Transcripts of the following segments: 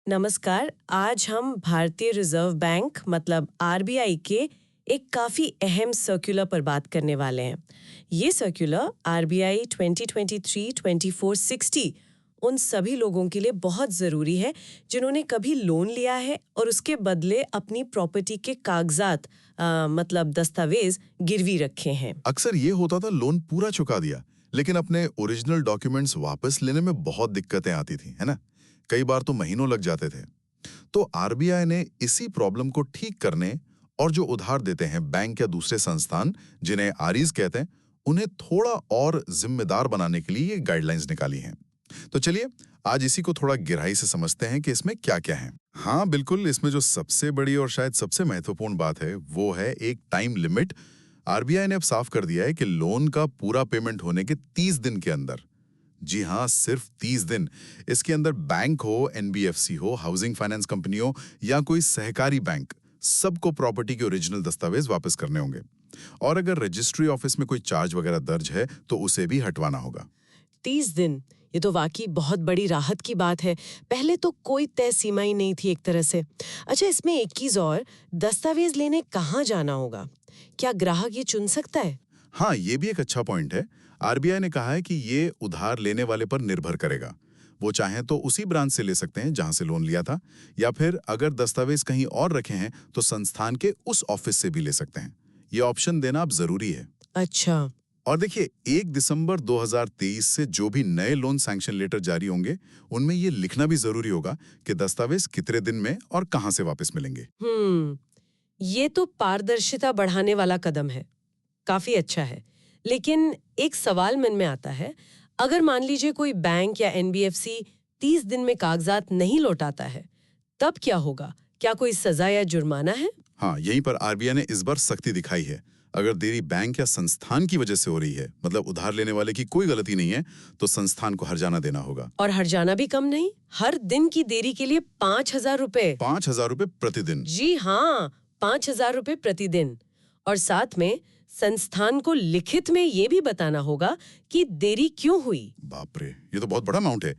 नमस्कार। आज हम भारतीय रिजर्व बैंक मतलब आरबीआई के एक काफी अहम सर्कुलर पर बात करने वाले हैं। ये सर्कुलर आरबीआई 2023-2460 उन सभी लोगों के लिए बहुत जरूरी है जिन्होंने कभी लोन लिया है और उसके बदले अपनी प्रॉपर्टी के कागजात मतलब दस्तावेज गिरवी रखे हैं। अक्सर ये होता था, लोन पूरा चुका दिया लेकिन अपने ओरिजिनल डॉक्यूमेंट्स वापस लेने में बहुत दिक्कतें आती थी, है ना। कई बार तो महीनों लग जाते थे। तो आरबीआई ने इसी प्रॉब्लम को ठीक करने और जो उधार देते हैं बैंक या दूसरे संस्थान, जिन्हें आरीज कहते हैं, उन्हें थोड़ा और जिम्मेदार बनाने के लिए ये गाइडलाइंस निकाली हैं। तो चलिए आज इसी को थोड़ा गहराई से समझते हैं कि इसमें क्या क्या है। हाँ बिल्कुल, इसमें जो सबसे बड़ी और शायद सबसे महत्वपूर्ण बात है वो है एक टाइम लिमिट। आरबीआई ने अब साफ कर दिया है कि लोन का पूरा पेमेंट होने के 30 दिन के अंदर, जी हाँ सिर्फ 30 दिन, इसके अंदर बैंक हो, एनबीएफसी हो, हाउसिंग फाइनेंस कंपनी हो या कोई सहकारी बैंक, सबको प्रॉपर्टी के ओरिजिनल दस्तावेज वापस करने होंगे। और अगर रजिस्ट्री ऑफिस में कोई चार्ज वगैरह दर्ज है तो उसे भी हटवाना होगा। 30 दिन, ये तो वाकई बहुत बड़ी राहत की बात है। पहले तो कोई तय सीमा ही नहीं थी एक तरह से। अच्छा, इसमें एक चीज और, दस्तावेज लेने कहाँ जाना होगा? क्या ग्राहक ये चुन सकता है? हाँ, ये भी एक अच्छा पॉइंट है। आरबीआई ने कहा है कि ये उधार लेने वाले पर निर्भर करेगा। वो चाहें तो उसी ब्रांच से ले सकते हैं जहां से लोन लिया था, या फिर अगर दस्तावेज कहीं और रखे हैं तो संस्थान के उस ऑफिस से भी ले सकते हैं। ये ऑप्शन देना अब जरूरी है। अच्छा। और देखिए, 1 दिसंबर 2023 से जो भी नए लोन सैंक्शन लेटर जारी होंगे, उनमें ये लिखना भी जरूरी होगा कि दस्तावेज कितने दिन में और कहां से वापस मिलेंगे। ये तो पारदर्शिता बढ़ाने वाला कदम है। काफी अच्छा है। लेकिन एक सवाल मन में आता है, अगर मान लीजिए कोई बैंक या एनबीएफसी 30 दिन में कागजात नहीं लौटाता है, तब क्या होगा? क्या कोई सजा या जुर्माना है? हाँ, यहीं पर आरबीआई ने इस बार सख्ती दिखाई है। अगर देरी बैंक या संस्थान की वजह से हो रही है, मतलब उधार लेने वाले की कोई गलती नहीं है, तो संस्थान को हर्जाना देना होगा। और हर्जाना भी कम नहीं, हर दिन की देरी के लिए 5,000 रुपए। 5,000 रुपए प्रतिदिन। जी हाँ, 5,000 रुपए प्रतिदिन। और साथ में संस्थान को लिखित में ये भी बताना होगा कि देरी क्यों हुई। बाप रे, ये तो बहुत बड़ा अमाउंट है।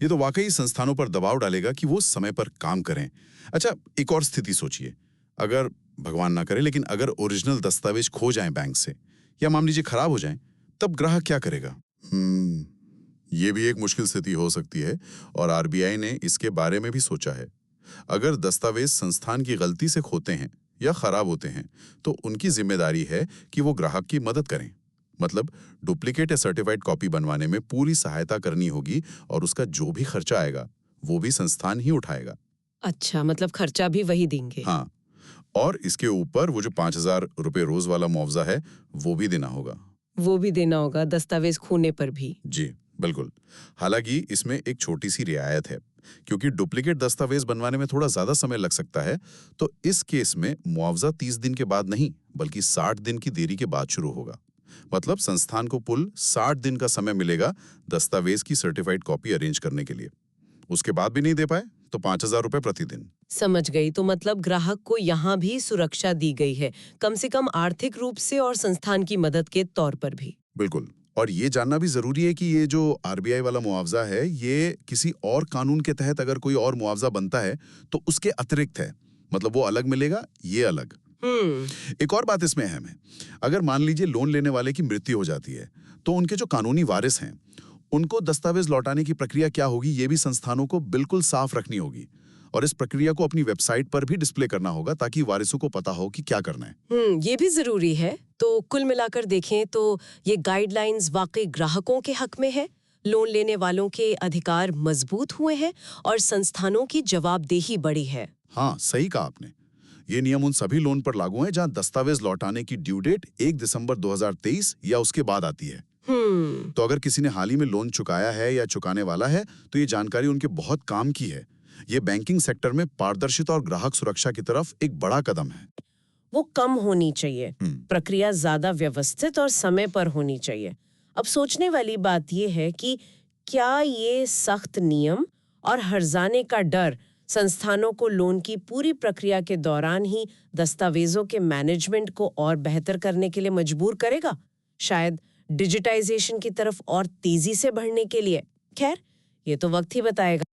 ये तो वाकई संस्थानों पर दबाव डालेगा कि वो समय पर काम करें। अच्छा, एक और स्थिति सोचिए। अगर भगवान ना करे लेकिन अगर ओरिजिनल दस्तावेज खो जाएं बैंक से, या मान लीजिए खराब हो जाएं, तब ग्राहक क्या करेगा? ये भी एक मुश्किल स्थिति हो सकती है और आरबीआई ने इसके बारे में भी सोचा है। अगर दस्तावेज संस्थान की गलती से खोते हैं या खराब होते हैं तो उनकी जिम्मेदारी है कि वो ग्राहक की मदद करें। मतलब डुप्लीकेट या सर्टिफाइड कॉपी बनवाने में पूरी सहायता करनी होगी और उसका जो भी खर्चा आएगा वो भी संस्थान ही उठाएगा। अच्छा, मतलब खर्चा भी वही देंगे। हाँ, और इसके ऊपर वो जो 5,000 रुपए रोज वाला मुआवजा है वो भी देना होगा। वो भी देना होगा दस्तावेज खोने पर भी। जी बिल्कुल। हालांकि इसमें एक छोटी सी रियायत है, क्योंकि डुप्लीकेट दस्तावेज बनवाने में थोड़ा ज्यादा समय लग सकता है। तो इस केस में मुआवजा 30 दिन के बाद नहीं बल्कि 60 दिन की देरी के बाद शुरू होगा। मतलब संस्थान को कुल 60 दिन का समय मिलेगा दस्तावेज की सर्टिफाइड कॉपी अरेंज करने के लिए। उसके बाद भी नहीं दे पाए तो 5,000 रुपए प्रतिदिन। समझ गई। तो मतलब ग्राहक को यहाँ भी सुरक्षा दी गई है, कम से कम आर्थिक रूप से और संस्थान की मदद के तौर पर भी। बिल्कुल। और ये जानना भी जरूरी है कि ये जो आरबीआई वाला मुआवजा है, ये किसी और कानून के तहत अगर कोई और मुआवजा बनता है तो उसके अतिरिक्त है। मतलब वो अलग मिलेगा, ये अलग। एक और बात इसमें अहम है। अगर मान लीजिए लोन लेने वाले की मृत्यु हो जाती है तो उनके जो कानूनी वारिस हैं, उनको दस्तावेज लौटाने की प्रक्रिया क्या होगी ये भी संस्थानों को बिल्कुल साफ रखनी होगी। और इस प्रक्रिया को अपनी वेबसाइट पर भी डिस्प्ले करना होगा ताकि वारिसों को पता हो कि क्या करना है। ये भी जरूरी है। तो कुल मिलाकर देखें तो ये गाइडलाइंस वाकई ग्राहकों के हक में है, लोन लेने वालों के अधिकार मजबूत हुए हैं और संस्थानों की जवाबदेही बढ़ी है। हाँ, सही कहा आपने। ये नियम उन सभी लोन पर लागू हैं जहां दस्तावेज लौटाने की ड्यू डेट 1 दिसंबर 2023 या उसके बाद आती है। तो अगर किसी ने हाल ही में लोन चुकाया है या चुकाने वाला है तो ये जानकारी उनके बहुत काम की है। ये बैंकिंग सेक्टर में पारदर्शिता और ग्राहक सुरक्षा की तरफ एक बड़ा कदम है। वो कम होनी चाहिए, प्रक्रिया ज्यादा व्यवस्थित और समय पर होनी चाहिए। अब सोचने वाली बात ये है कि क्या ये सख्त नियम और हर्जाने का डर संस्थानों को लोन की पूरी प्रक्रिया के दौरान ही दस्तावेजों के मैनेजमेंट को और बेहतर करने के लिए मजबूर करेगा? शायद डिजिटाइजेशन की तरफ और तेजी से बढ़ने के लिए। खैर, ये तो वक्त ही बताएगा।